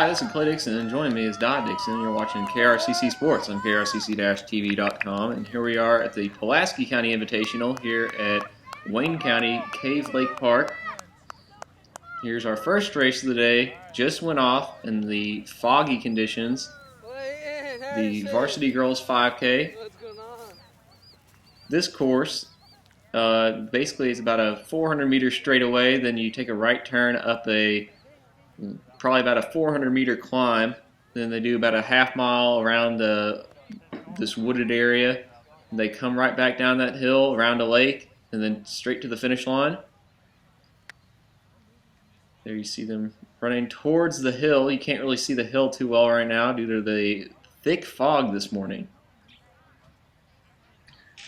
Hi, this is Clay Dixon, and joining me is Dot Dixon. You're watching KRCC Sports on krcc-tv.com, and here we are at the Pulaski County Invitational here at Wayne County Cave Lake Park. Here's our first race of the day. Just went off in the foggy conditions. The Varsity Girls 5K. This course basically is about a 400 meter straightaway. Then you take a right turn up probably about a 400 meter climb. Then they do about a half mile around this wooded area. They come right back down that hill around a lake and then straight to the finish line. There you see them running towards the hill. You can't really see the hill too well right now due to the thick fog this morning.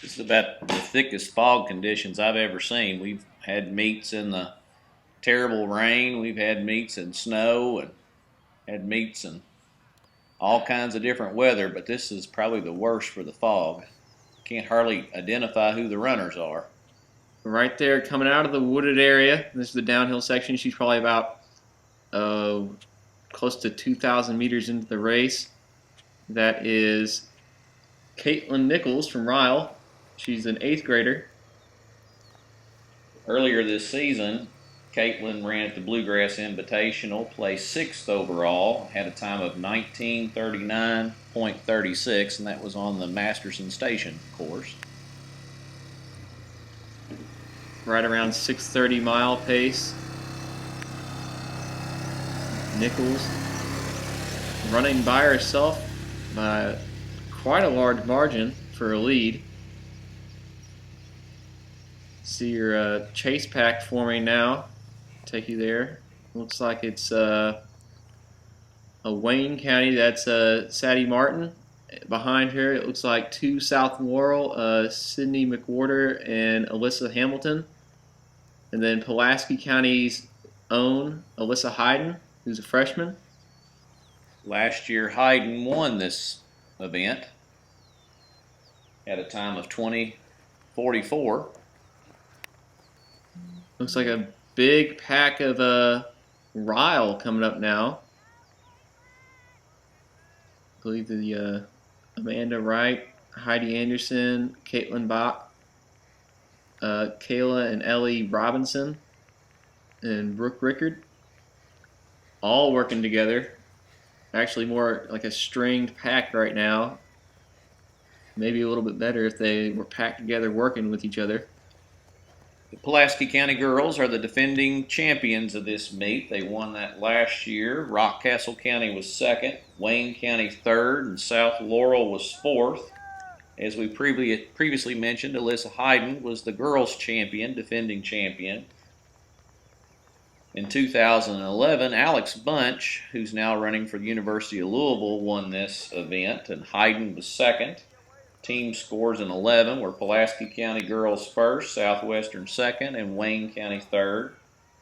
This is about the thickest fog conditions I've ever seen. We've had meets in the terrible rain. We've had meets in snow and had meets in all kinds of different weather, but this is probably the worst for the fog. Can't hardly identify who the runners are. Right there, coming out of the wooded area, this is the downhill section. She's probably about close to 2,000 meters into the race. That is Caitlin Nichols from Ryle. She's an 8th grader. Earlier this season, Caitlin ran at the Bluegrass Invitational, placed 6th overall, had a time of 19:39.36, and that was on the Masterson Station course. Right around 6:30 mile pace. Nichols running by herself by quite a large margin for a lead. See your chase pack forming now. Take you there. Looks like it's a Wayne County. That's Sadie Martin. Behind her, it looks like 2 South Laurel, Sydney McWhorter and Alyssa Hamilton. And then Pulaski County's own Alyssa Hayden, who's a freshman. Last year, Hayden won this event at a time of 20:44. Looks like a big pack of Ryle coming up now. I believe the Amanda Wright, Heidi Anderson, Caitlin Bach, Kayla and Ellie Robinson, and Brooke Rickard, all working together. Actually more like a stringed pack right now. Maybe a little bit better if they were packed together working with each other. The Pulaski County girls are the defending champions of this meet. They won that last year. Rockcastle County was 2nd, Wayne County 3rd, and South Laurel was 4th. As we previously mentioned, Alyssa Hayden was the girls' champion, defending champion. In 2011, Alex Bunch, who's now running for the University of Louisville, won this event, and Hayden was 2nd. Team scores in 11 were Pulaski County girls 1st, Southwestern 2nd, and Wayne County 3rd.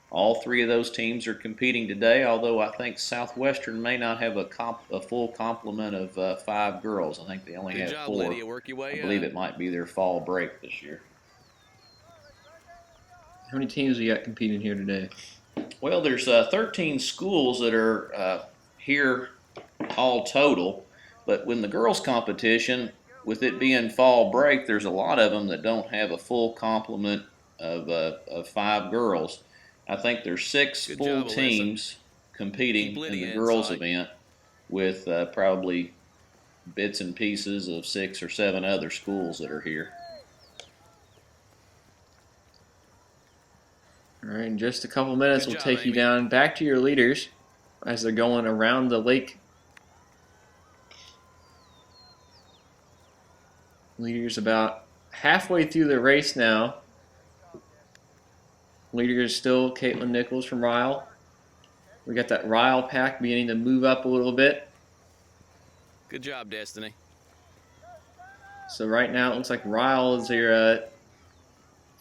All 3 of those teams are competing today, although I think Southwestern may not have a full complement of 5 girls. I think they only have 4. I believe it might be their fall break this year. How many teams we got competing here today? Well, there's 13 schools that are here all total, but when the girls' competition, with it being fall break, there's a lot of them that don't have a full complement of 5 girls. I think there's 6 full teams competing in the girls' event with probably bits and pieces of 6 or 7 other schools that are here. All right, in just a couple minutes, we'll take you down back to your leaders as they're going around the lake. Leaders about halfway through the race now. Leader is still Caitlin Nichols from Ryle. We got that Ryle pack beginning to move up a little bit. Good job, Destiny. So right now it looks like Ryle is your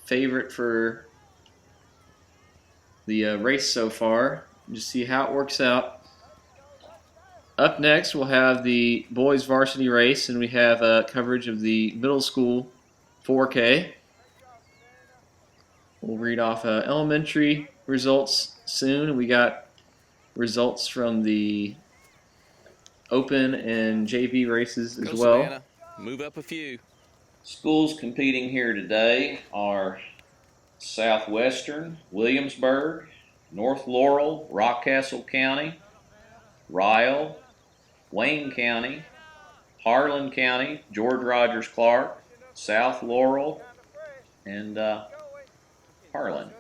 favorite for the race so far. Just see how it works out. Up next, we'll have the boys varsity race, and we have coverage of the middle school 4K. We'll read off elementary results soon. We got results from the open and JV races as Go well. Savannah. Move up a few. Schools competing here today are Southwestern, Williamsburg, North Laurel, Rockcastle County, Ryle, Wayne County, Harlan County, George Rogers Clark, South Laurel, and Harlan.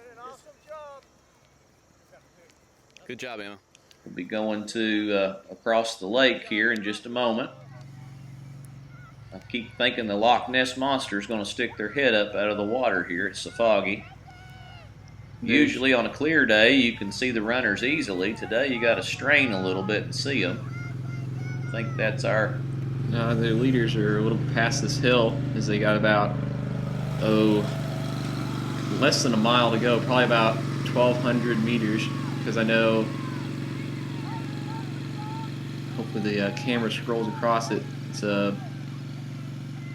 Good job, Emma. We'll be going to across the lake here in just a moment. I keep thinking the Loch Ness Monster is going to stick their head up out of the water here. It's so foggy. Usually on a clear day you can see the runners easily. Today you got to strain a little bit and see them. I think that's our... The leaders are a little past this hill as they got about, less than a mile to go, probably about 1,200 meters, because I know, hopefully the camera scrolls across it. It's a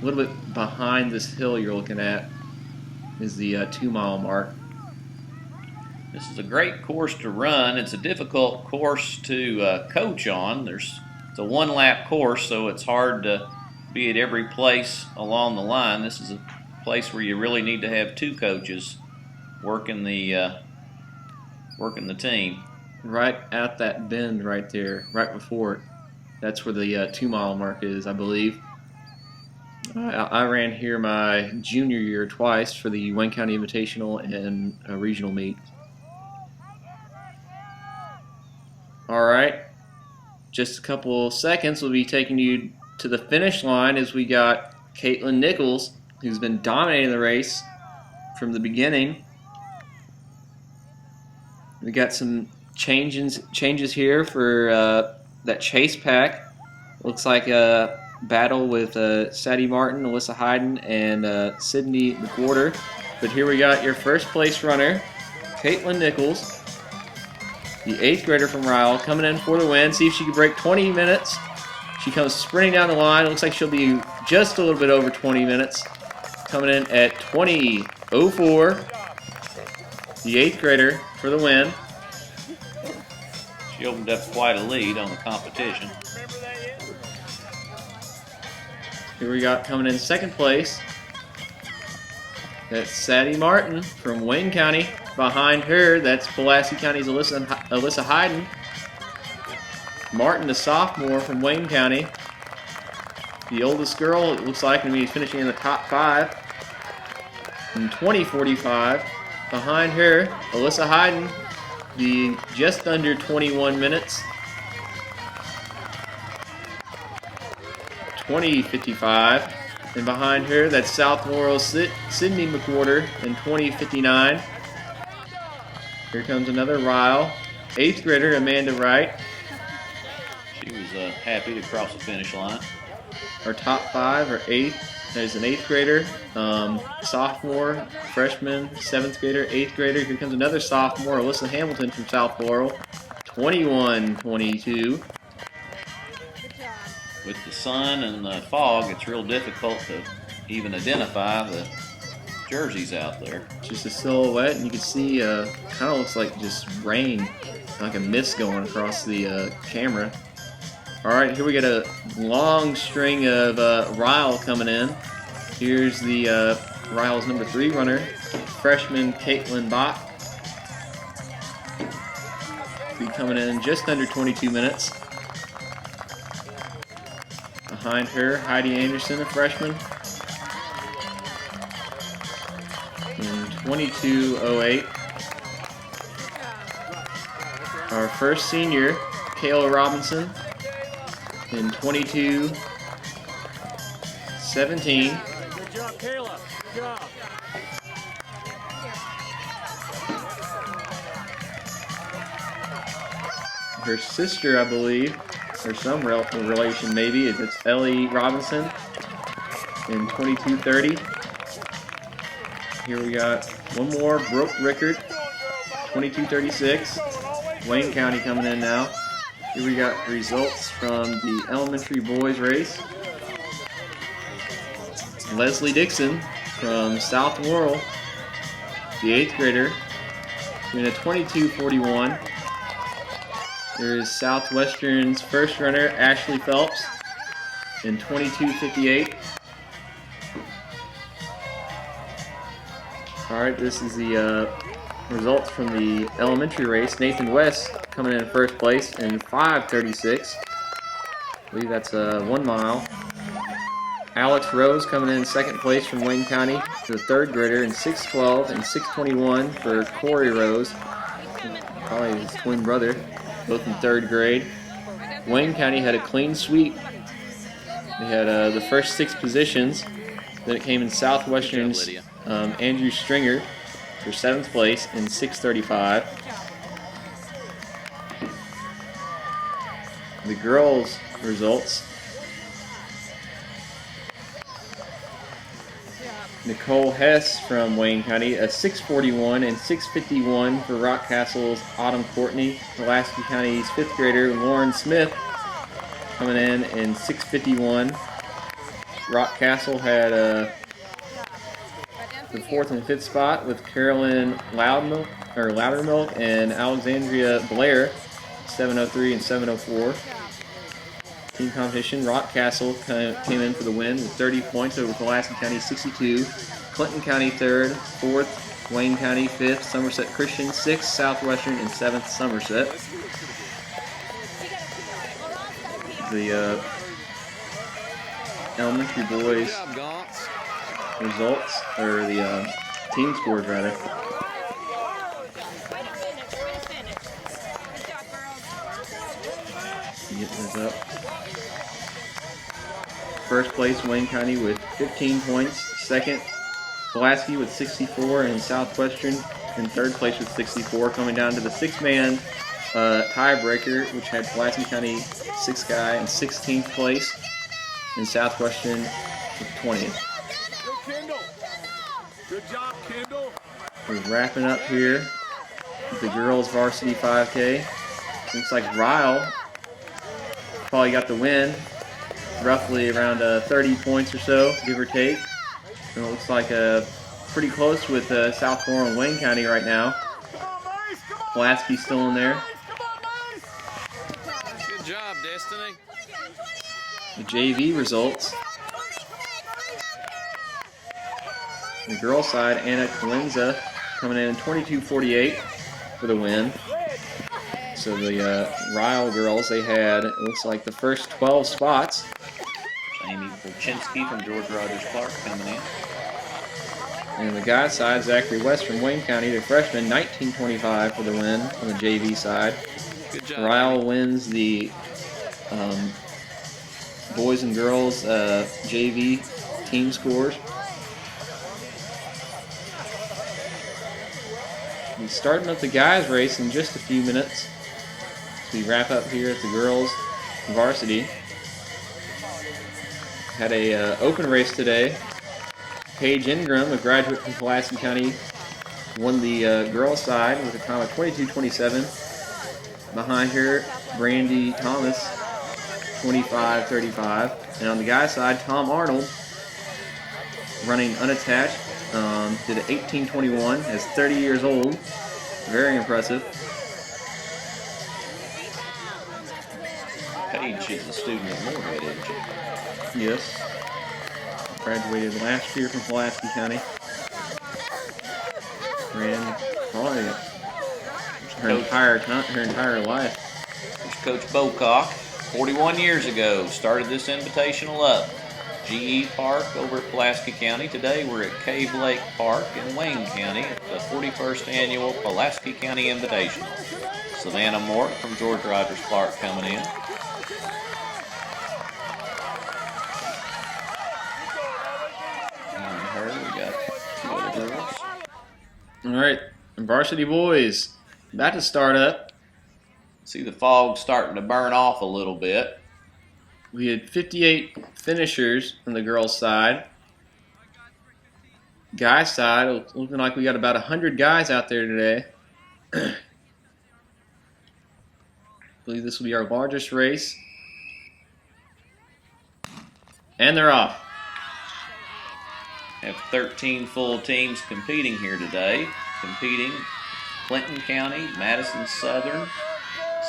little bit behind this hill you're looking at is the 2 mile mark. This is a great course to run. It's a difficult course to coach on. It's a one-lap course, so it's hard to be at every place along the line. This is a place where you really need to have 2 coaches working the team. Right at that bend right there, right before it. That's where the 2 mile mark is, I believe. I ran here my junior year twice for the Wayne County Invitational and regional meet. Alright, just a couple seconds, we'll be taking you to the finish line as we got Caitlin Nichols, who's been dominating the race from the beginning. We got some changes here for that chase pack. Looks like a battle with Sadie Martin, Alyssa Hayden, and Sydney McWhorter. But here we got your first place runner, Caitlin Nichols, the 8th grader from Ryle, coming in for the win. See if she can break 20 minutes. She comes sprinting down the line. It looks like she'll be just a little bit over 20 minutes. Coming in at 20:04. The 8th grader for the win. She opened up quite a lead on the competition. Here we got coming in second place. That's Sadie Martin from Wayne County. Behind her, that's Pulaski County's Alyssa Hayden. Martin, the sophomore from Wayne County. The oldest girl, it looks like, going to be finishing in the top 5 in 20:45. Behind her, Alyssa Hayden, the just under 21 minutes. 20:55. And behind her, that's South Laurel's Sydney McWhorter in 20:59. Here comes another Ryle. 8th grader Amanda Wright. She was happy to cross the finish line. Our top 5 are 8th. There's an 8th grader, sophomore, freshman, 7th grader, 8th grader. Here comes another sophomore, Alyssa Hamilton from South Laurel. 21:22. With the sun and the fog, it's real difficult to even identify the jerseys out there. Just a silhouette, and you can see kind of looks like just rain, like a mist going across the camera. Alright, here we got a long string of Ryle coming in. Here's the Ryle's number 3 runner, freshman Caitlin Bach. Be coming in just under 22 minutes. Behind her, Heidi Anderson, a freshman. In 22:08. Our first senior, Kayla Robinson, in 22:17. Good job, Kayla. Good job. Her sister, I believe, or some relation maybe, it's Ellie Robinson in 22:30. Here we got one more, Brooke Rickard, 22:36. Wayne County coming in now. Here we got results from the elementary boys race. Leslie Dixon from South Laurel, the 8th grader, doing a 22:41. There is Southwestern's first runner, Ashley Phelps, in 22:58. All right, this is the results from the elementary race. Nathan West coming in first place in 5:36. I believe that's 1 mile. Alex Rose coming in second place from Wayne County, the third grader, in 6:12 and 6:21 for Corey Rose, probably his twin brother, both in third grade. Wayne County had a clean sweep. They had the first 6 positions. Then it came in Southwestern's Andrew Stringer for 7th place in 6:35. The girls' results. Nicole Hess from Wayne County, a 6:41 and 6:51 for Rockcastle's Autumn Courtney. Pulaski County's 5th grader Lauren Smith coming in 6:51. Rockcastle had the 4th and 5th spot with Carolyn Loudermilk and Alexandria Blair, 7:03 and 7:04. Team competition, Rockcastle came in for the win with 30 points over Pulaski County 62. Clinton County 3rd, 4th, Wayne County 5th, Somerset Christian 6th, Southwestern, and 7th Somerset. The elementary boys results, or the team scores rather. Getting this up. First place, Wayne County with 15 points. Second, Pulaski with 64, and Southwestern in third place with 64. Coming down to the 6-man tiebreaker, which had Pulaski County 6th guy in 16th place, and Southwestern with 20th. Good job, Kendall. We're wrapping up here with the girls varsity 5K. Looks like Ryle probably got the win, roughly around 30 points or so, give or take. And it looks like pretty close with South Laurel and Wayne County right now. Pulaski's still in there. Good job, Destiny. The JV results. The girls side, Anna Colenza coming in 22:48 for the win. So the Ryle girls, they had, it looks like, the first 12 spots. Amy Polchinski from George Rogers Clark coming in. And the guys side, Zachary West from Wayne County, the freshman, 19:25 for the win on the JV side. Good job. Ryle wins the boys and girls JV team scores. We're starting up the guys race in just a few minutes. So we wrap up here at the girls varsity. Had a open race today. Paige Ingram, a graduate from Pulaski County, won the girls side with a time of 22:27. Behind her, Brandy Thomas, 25:35. And on the guys side, Tom Arnold, running unattached, did an 18:21 as 30 years old. Very impressive. Paige is a student at Moorhead, isn't she? Yes. Graduated last year from Pulaski County. Ran probably her entire life. There's Coach Bocock, 41 years ago, started this invitational up. GE Park over at Pulaski County. Today we're at Cave Lake Park in Wayne County at the 41st annual Pulaski County Invitational. Savannah Mort from George Rogers Clark coming in. Behind her we got 2 other girls. All right, varsity boys, about to start up. See the fog starting to burn off a little bit. We had 58 finishers on the girls' side. Guys' side, looking like we got about 100 guys out there today. I believe this will be our largest race. And they're off. Have 13 full teams competing here today. Competing Clinton County, Madison Southern,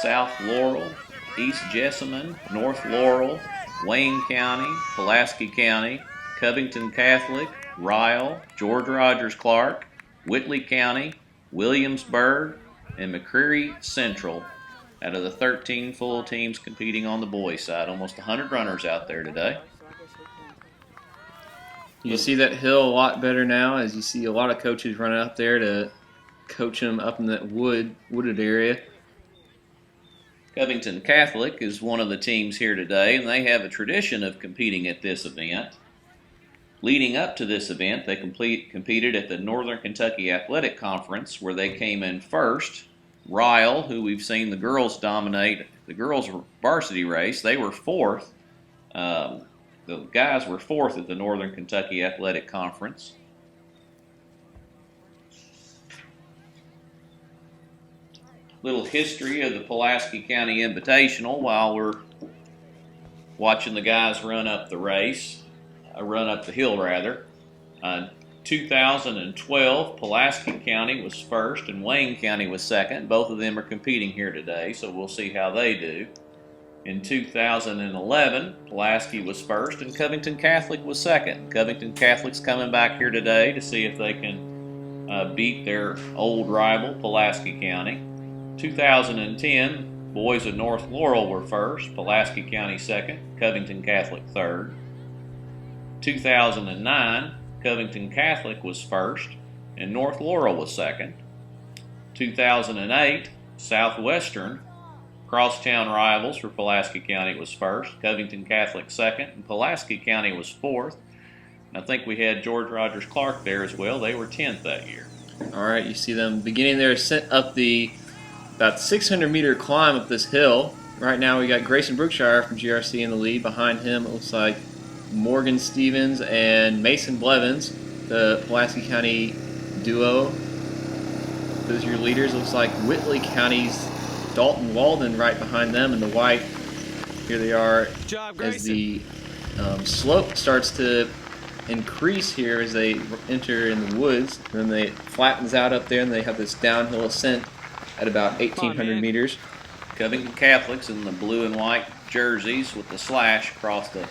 South Laurel, East Jessamine, North Laurel, Wayne County, Pulaski County, Covington Catholic, Ryle, George Rogers Clark, Whitley County, Williamsburg, and McCreary Central out of the 13 full teams competing on the boys' side. Almost 100 runners out there today. You see that hill a lot better now, as you see a lot of coaches running up there to coach them up in that wooded area. Covington Catholic is one of the teams here today, and they have a tradition of competing at this event. Leading up to this event, they competed at the Northern Kentucky Athletic Conference, where they came in first. Ryle, who we've seen the girls dominate the girls' varsity race, they were fourth. The guys were fourth at the Northern Kentucky Athletic Conference. Little history of the Pulaski County Invitational while we're watching the guys run up the race, run up the hill rather. 2012, Pulaski County was first and Wayne County was second. Both of them are competing here today, so we'll see how they do. In 2011, Pulaski was first and Covington Catholic was second. Covington Catholic's coming back here today to see if they can beat their old rival, Pulaski County. 2010, boys of North Laurel were first, Pulaski County second, Covington Catholic third. 2009, Covington Catholic was first and North Laurel was second. 2008, Southwestern, crosstown rivals for Pulaski County, was first, Covington Catholic second, and Pulaski County was fourth. And I think we had George Rogers Clark there as well. They were 10th that year. All right, you see them beginning there, set up the about 600-meter climb up this hill. Right now we got Grayson Brookshire from GRC in the lead. Behind him it looks like Morgan Stevens and Mason Blevins, the Pulaski County duo. Those are your leaders. Looks like Whitley County's Dalton Walden right behind them in the white. Here they are as the slope starts to increase here as they enter in the woods. And then it flattens out up there and they have this downhill ascent at about 1,800 meters. Covington Catholics in the blue and white jerseys with the slash across the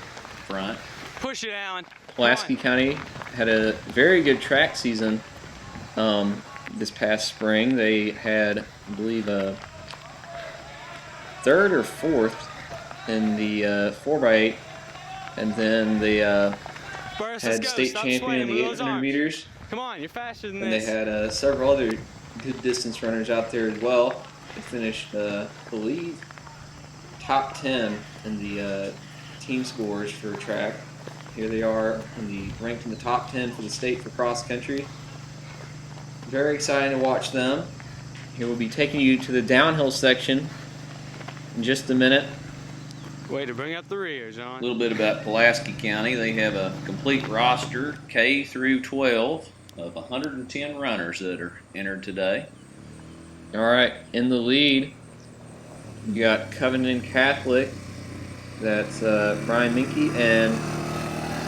front. Push it, Alan. Pulaski County had a very good track season this past spring. They had, I believe, a third or fourth in the 4x8, and then they had state champion in the 800 meters. Come on, you're faster than and this. They had several other good distance runners out there as well. They finished, I believe, top 10 in the team scores for track. Here they are ranked in the top 10 for the state for cross country. Very exciting to watch them. Here we'll be taking you to the downhill section in just a minute. Way to bring up the rear, John. A little bit about Pulaski County. They have a complete roster, K through 12, of 110 runners that are entered today. All right, in the lead, you got Covington Catholic. That's Brian Minke, and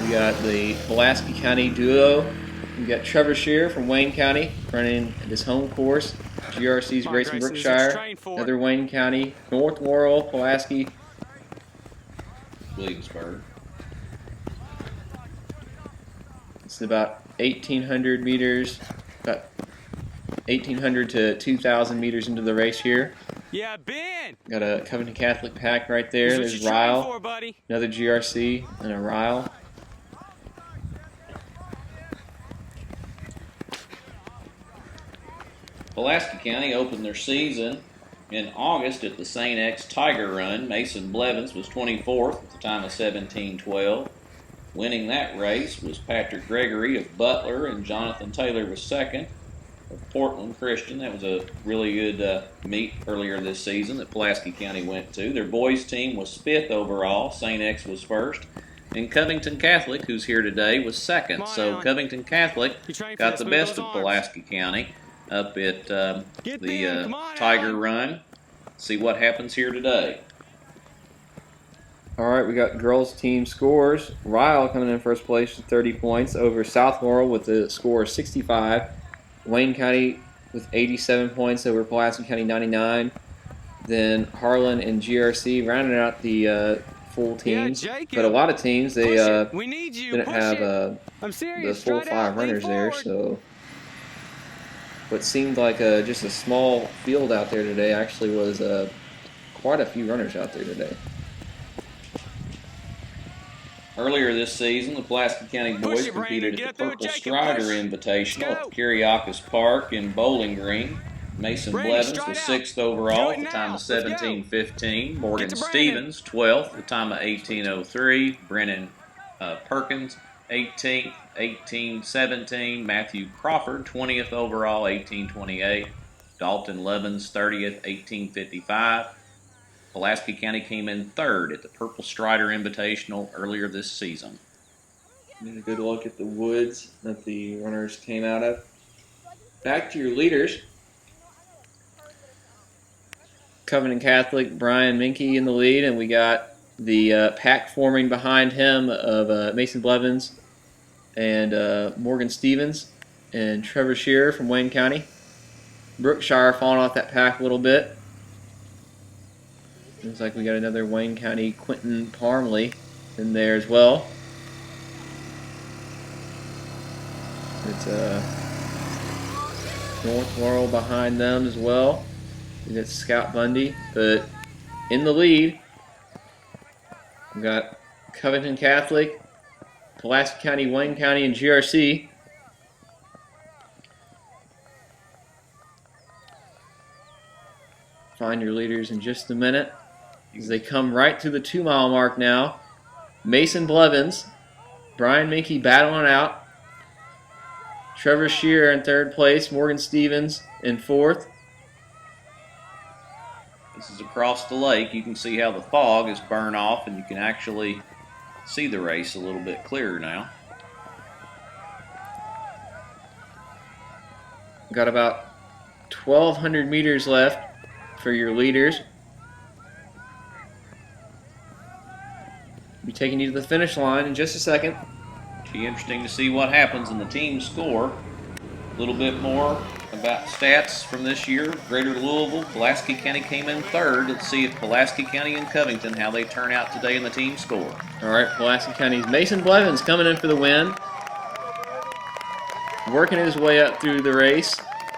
we got the Pulaski County duo. We got Trevor Shear from Wayne County running his home course. GRC's Grayson Brookshire. Another Wayne County. North Laurel, Pulaski. Williamsburg. It's about 1,800 meters, about 1,800 to 2,000 meters into the race here. Yeah, Ben. Got a Covington Catholic pack right there. There's Ryle, another GRC, and a Ryle. Pulaski County opened their season in August at the St. X Tiger Run. Mason Blevins was 24th at the time of 17:12. Winning that race was Patrick Gregory of Butler, and Jonathan Taylor was second of Portland Christian. That was a really good meet earlier this season that Pulaski County went to. Their boys team was 5th overall. St. X was first. And Covington Catholic, who's here today, was second. So Covington Catholic got the best of Pulaski County up at the Tiger Run. See what happens here today. All right, we got girls team scores. Ryle coming in first place with 30 points over South Laurel with a score of 65. Wayne County with 87 points over Pulaski County 99. Then Harlan and GRC rounding out the full teams. Jacob. But a lot of teams, they We need you. didn't Push have it. I'm the serious. full Straight 5 out. Lean runners there. forward. So what seemed like just a small field out there today actually was quite a few runners out there today. Earlier this season, the Pulaski County boys it, competed Brandon. at the Get through it, Purple Jacob. Strider Push. Invitational Let's at Kiriakis Park in Bowling Green. Mason Brandon, Blevins stride was out. 6th overall Do at it the time now. of Let's go. 17:15. Morgan Get to Brandon. Stevens, 12th, at the time of 18:03. Brennan Perkins, 18th, 18:17. Matthew Crawford, 20th overall, 18:28. Dalton Levens, 30th, 18:55. Pulaski County came in 3rd at the Purple Strider Invitational earlier this season. Get a good look at the woods that the runners came out of. Back to your leaders. Covenant Catholic Brian Minke in the lead, and we got the pack forming behind him of Mason Blevins and Morgan Stevens and Trevor Shearer from Wayne County. Brookshire falling off that pack a little bit. Looks like we got another Wayne County Quentin Parmley in there as well. It's North Laurel behind them as well. We got Scout Bundy, but in the lead, we got Covington Catholic, Pulaski County, Wayne County, and GRC. Find your leaders in just a minute as they come right to the 2-mile mark now. Mason Blevins, Brian Minke battling out. Trevor Shearer in 3rd place, Morgan Stevens in 4th. This is across the lake. You can see how the fog is burned off, and you can actually see the race a little bit clearer now. Got about 1,200 meters left for your leaders. Be taking you to the finish line in just a second. Be interesting to see what happens in the team score. A little bit more about stats from this year. Greater Louisville, Pulaski County came in 3rd. Let's see if Pulaski County and Covington, how they turn out today in the team score. All right, Pulaski County's Mason Blevins coming in for the win. Working his way up through the race,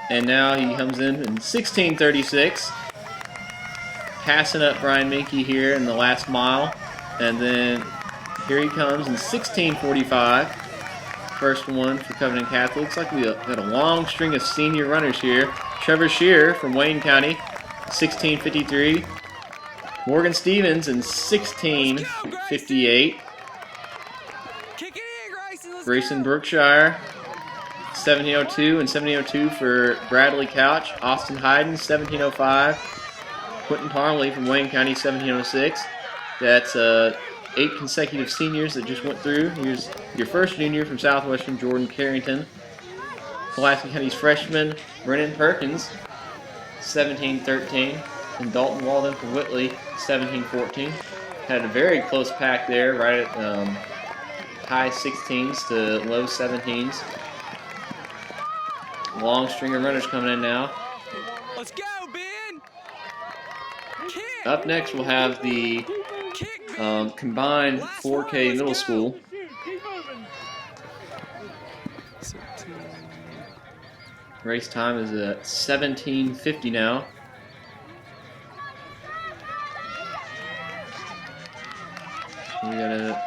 and now he comes in 16:36. Passing up Brian Minke here in the last mile, and then here he comes in 16:45. First one for Covenant Catholic. Looks like we got a long string of senior runners here. Trevor Shearer from Wayne County, 16:53. Morgan Stevens in 16:58. Kick it in, Grayson. Let's Grayson go. Brookshire, 17:02, and 17:02 for Bradley Couch. Austin Hayden, 17:05. Quentin Parmley from Wayne County, 17:06. That's 8 consecutive seniors that just went through. Here's your first junior from Southwestern, Jordan Carrington. Pulaski County's freshman, Brennan Perkins, 17:13. And Dalton Walden from Whitley, 17:14. Had a very close pack there, right at high 16s to low 17s. Long string of runners coming in now. Let's go, Ben. Kick. Up next, we'll have the Kick, Ben. combined 4K middle school. Race time is at 17:50 now. We got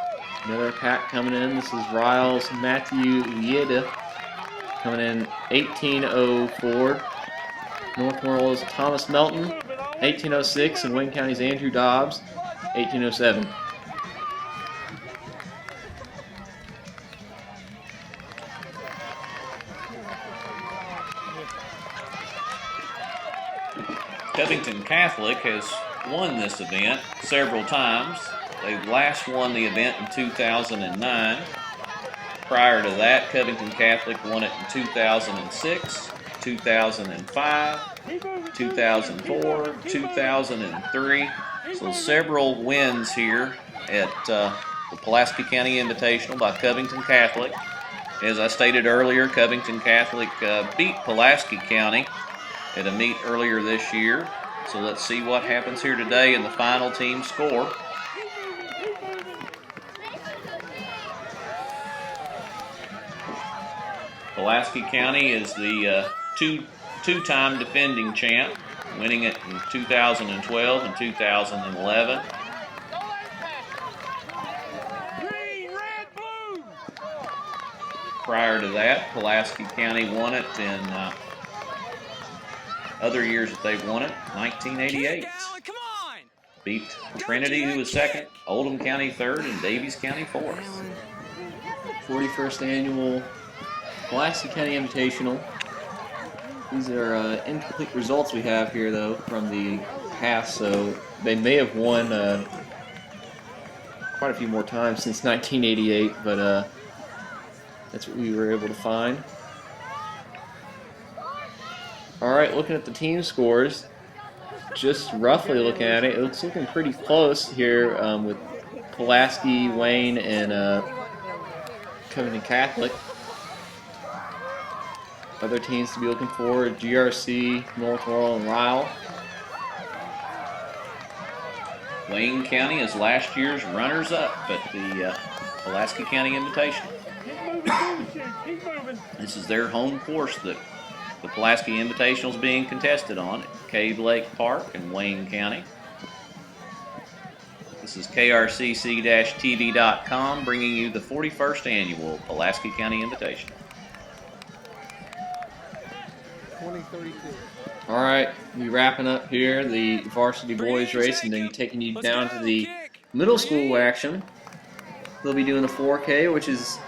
another pack coming in. This is Riles Matthew Yeda coming in 18:04. North Laurel's Thomas Melton, 18:06, and Wayne County's Andrew Dobbs, 18:07. Covington Catholic has won this event several times. They last won the event in 2009. Prior to that, Covington Catholic won it in 2006, 2005, 2004, 2003. So several wins here at the Pulaski County Invitational by Covington Catholic. As I stated earlier, Covington Catholic beat Pulaski County at a meet earlier this year. So let's see what happens here today in the final team score. Pulaski County is the two-time defending champ, winning it in 2012 and 2011. Prior to that, Pulaski County won it in other years that they've won it, 1988. Come on! Beat Trinity, who was second, Oldham County third, and Davies County fourth. 41st annual Pulaski County Invitational. These are incomplete results we have here, though, from the past, so they may have won quite a few more times since 1988, but that's what we were able to find. Alright, looking at the team scores, just roughly looking at it, it's looking pretty close here with Pulaski, Wayne, and Covington Catholic. Other teams to be looking for: GRC, North Laurel, and Ryle. Wayne County is last year's runners-up at the Pulaski County Invitational. This is their home course that the Pulaski Invitational is being contested on at Cave Lake Park in Wayne County. This is KRCC-TV.com bringing you the 41st annual Pulaski County Invitational. 2032. All right, we'll be wrapping up here the varsity boys race and then taking you down to the middle school action. They'll be doing a 4K, which is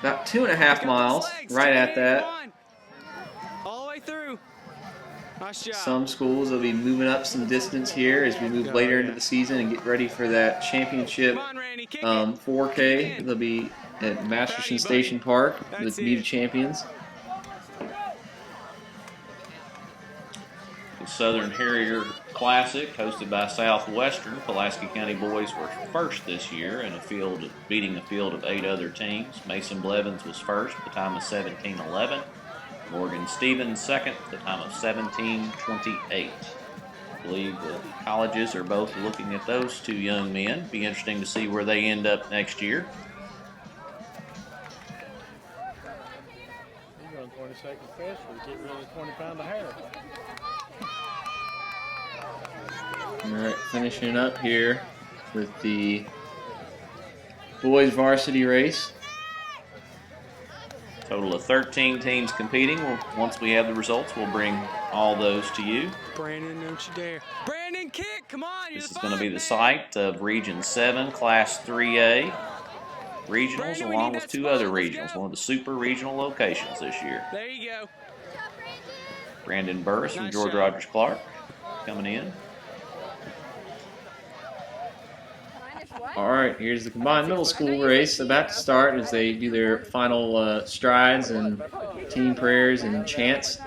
about 2.5 miles, right at that. All the way through. Nice job. Some schools will be moving up some distance here as we move later into the season and get ready for that championship 4K. They'll be at Masterson Station Park with Meet of Champions. The Southern Harrier Classic, hosted by Southwestern. Pulaski County boys were first this year in beating a field of 8 other teams. Mason Blevins was first at the time of 17:11. Morgan Stevens second at the time of 17:28. I believe the colleges are both looking at those two young men. Be interesting to see where they end up next year. You run 20 seconds faster, you get rid of 20 pounds of hair. Alright, finishing up here with the boys varsity race. Total of 13 teams competing. Once we have the results, we'll bring all those to you. Brandon, don't you dare. Brandon, kick! Come on, This is going to be the site of Region 7, Class 3A regionals, along with 2 other regionals, one of the super regional locations this year. There you go. Brandon Burris from George Rogers Clark coming in. All right, here's the combined middle school race about to start as they do their final strides and team prayers and chants.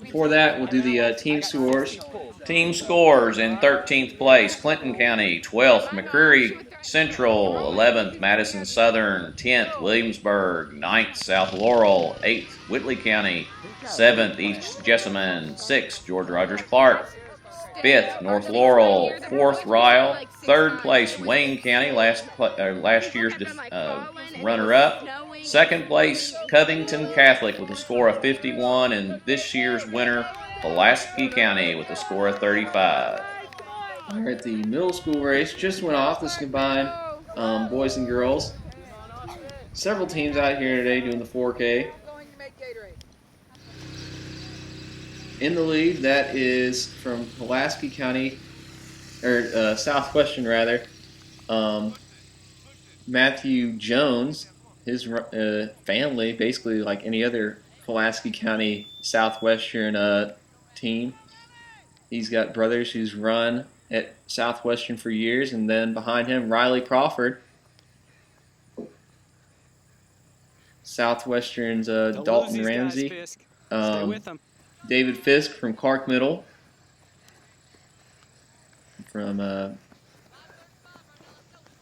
Before that, we'll do the team scores. Team scores: in 13th place, Clinton County; 12th, McCreary Central; 11th, Madison Southern; 10th, Williamsburg; 9th, South Laurel; 8th, Whitley County; 7th, East Jessamine; 6th, George Rogers Clark; 5th, North Laurel; 4th, Ryle; 3rd place, Wayne County, last year's runner-up; 2nd place, Covington Catholic with a score of 51, and this year's winner, Pulaski County, with a score of 35. All right, the middle school race just went off. This combined boys and girls. Several teams out here today doing the 4K. In the lead, that is from Pulaski County, or Southwestern rather, Matthew Jones. His family, basically like any other Pulaski County Southwestern team. He's got brothers who's run at Southwestern for years, and then behind him, Riley Crawford. Southwestern's Dalton Ramsey. Stay with them. David Fisk from Clark Middle. From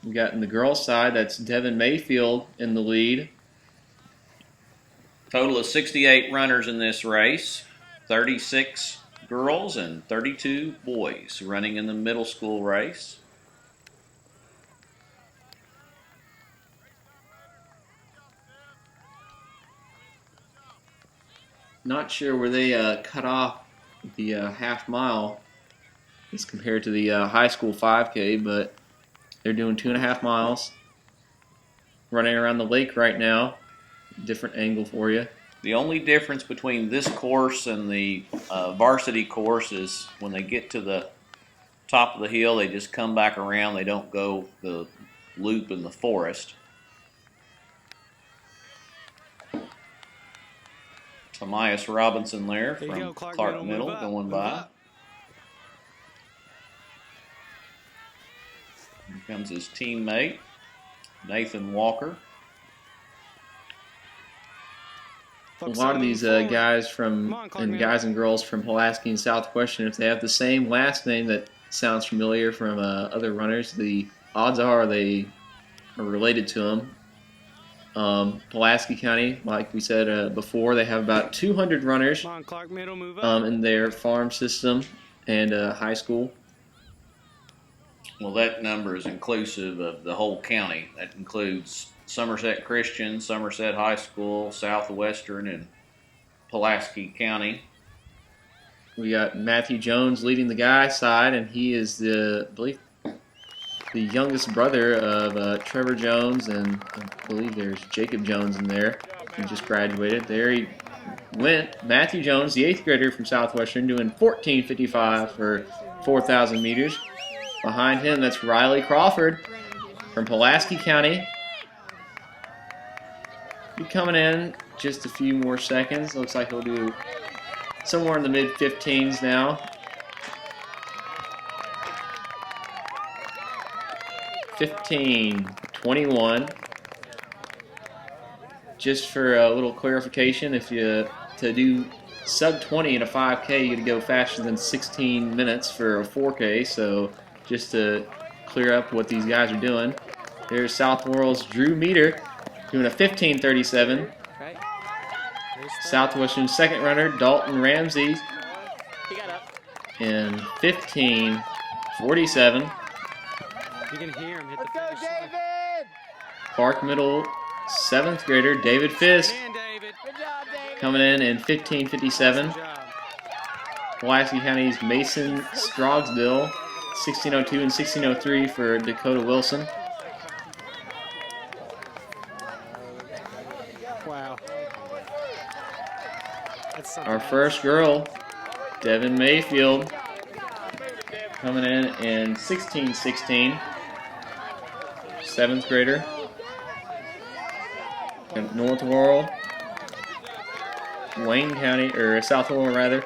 we got in the girls' side, that's Devin Mayfield in the lead. Total of 68 runners in this race. 36 girls and 32 boys running in the middle school race. Not sure where they cut off the half mile as compared to the high school 5K, but they're doing 2.5 miles. Running around the lake right now. Different angle for you. The only difference between this course and the varsity course is when they get to the top of the hill, they just come back around. They don't go the loop in the forest. Tomias Robinson there There you from go, Clark Clark Middle, Middle move up, going move by. up. Here comes his teammate, Nathan Walker. A lot of these guys from guys and girls from Pulaski and Southwestern, if they have the same last name that sounds familiar from other runners, the odds are they are related to them. Pulaski County, like we said before, they have about 200 runners in their farm system and high school. Well, that number is inclusive of the whole county. That includes Somerset Christian, Somerset High School, Southwestern, and Pulaski County. We got Matthew Jones leading the guys side, and he is I believe, the youngest brother of Trevor Jones, and I believe there's Jacob Jones in there. He just graduated. There he went. Matthew Jones, the 8th grader from Southwestern, doing 14:55 for 4,000 meters. Behind him, that's Riley Crawford from Pulaski County. He's coming in just a few more seconds. Looks like he'll do somewhere in the mid-15s now. 15:21. Just for a little clarification, if you to do sub 20 in a 5K, you got to go faster than 16 minutes for a 4K. So just to clear up what these guys are doing, there's South Laurel's Drew Meter doing a 15:37. Southwestern second runner Dalton Ramsey in 15:47. You can hear him hit the Let's go, David! Clark Middle 7th grader David Fisk David. Good job, David! coming in 15:57. Pulaski County's Mason Strogsdale 16:02 and 16:03 for Dakota Wilson. Wow. Our first girl, Devin Mayfield, coming in 16:16. 7th grader. North Laurel, Wayne County, or South Laurel rather,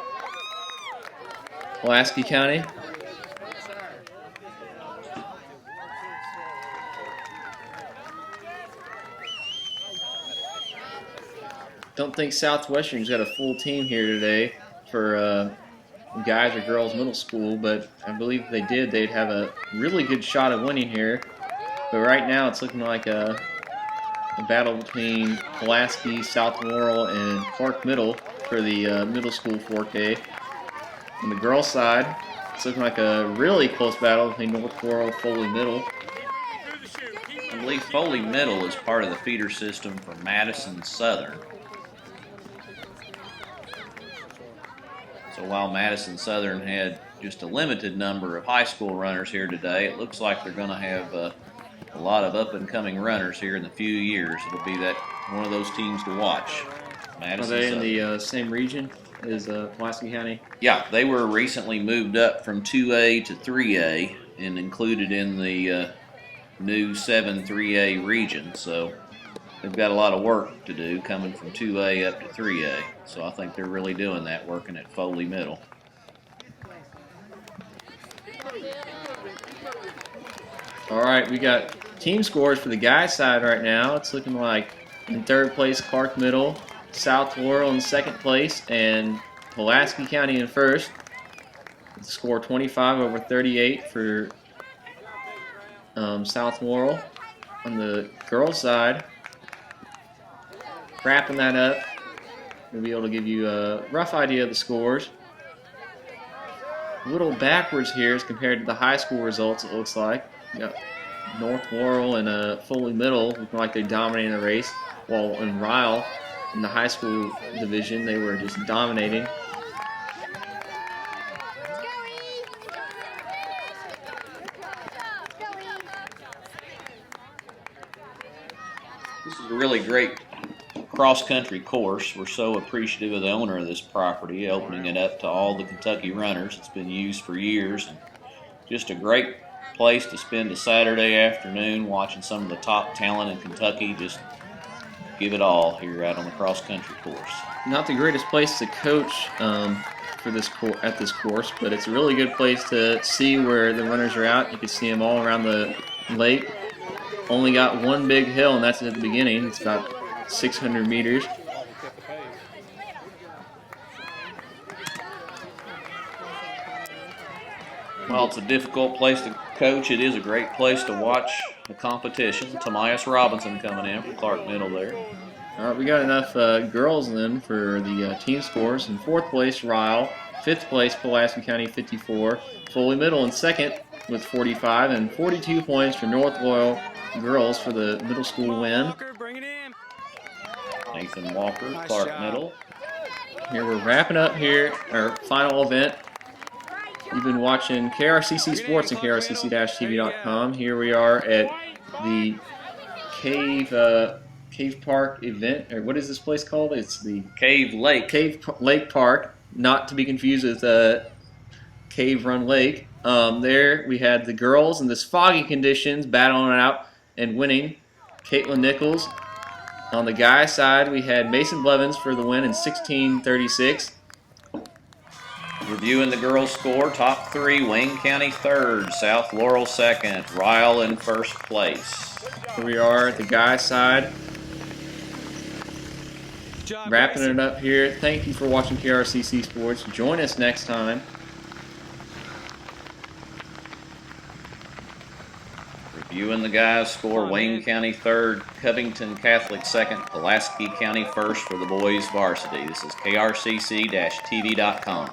Pulaski County. Don't think Southwestern's got a full team here today for guys or girls middle school, but I believe if they did, they'd have a really good shot of winning here. But right now it's looking like a battle between Pulaski, South Laurel, and Clark Middle for the middle school 4K. On the girls' side, it's looking like a really close battle between North Laurel, Foley Middle. I believe Foley Middle is part of the feeder system for Madison Southern. So while Madison Southern had just a limited number of high school runners here today, it looks like they're going to have a lot of up-and-coming runners here in a few years. It'll be that one of those teams to watch. Madison Are they Southern. in the same region as Pulaski County? Yeah, they were recently moved up from 2A to 3A and included in the new 7 3A region. So they've got a lot of work to do coming from 2A up to 3A. So I think they're really doing that, working at Foley Middle. All right, we got team scores for the guys' side right now. It's looking like in 3rd place, Clark Middle, South Laurel in 2nd place, and Pulaski County in 1st. Score 25/38 for South Laurel. On the girls' side, wrapping that up, we'll be able to give you a rough idea of the scores. a little backwards here as compared to the high school results, it looks like. You got North Laurel and Foley Middle looking like they dominated the race, while in Ryle, in the high school division, they were just dominating. This is a really great cross-country course. We're so appreciative of the owner of this property, opening it up to all the Kentucky runners. It's been used for years, and just a great place to spend a Saturday afternoon watching some of the top talent in Kentucky just give it all here out on the cross-country course. Not the greatest place to coach for this at this course, but it's a really good place to see where the runners are out. You can see them all around the lake. Only got one big hill, and that's at the beginning. It's about 600 meters. While it's a difficult place to coach, it is a great place to watch the competition. Tamias Robinson coming in from Clark Middle there. All right, we got enough girls then for the team scores. In fourth place, Ryle. Fifth place, Pulaski County, 54. Foley Middle in second with 45, and 42 points for North Loyal girls for the middle school win. Walker, bring it in. Nathan Walker, Nice Clark job. Middle. Here we're wrapping up here our final event. You've been watching KRCC Sports and KRCC-TV.com. Here we are at the Cave Park event. Or what is this place called? It's the Cave Lake. Lake Park, not to be confused with Cave Run Lake. There we had the girls in this foggy conditions battling it out and winning. Caitlin Nichols. On the guys' side, we had Mason Blevins for the win in 16:36. Reviewing the girls' score, top three, Wayne County third, South Laurel second, Ryle in first place. Here we are at the guys' side, Good job, wrapping guys. it up here. Thank you for watching KRCC Sports. Join us next time. Reviewing the guys' score, Wayne County third, Covington Catholic second, Pulaski County first for the boys varsity. This is KRCC-TV.com.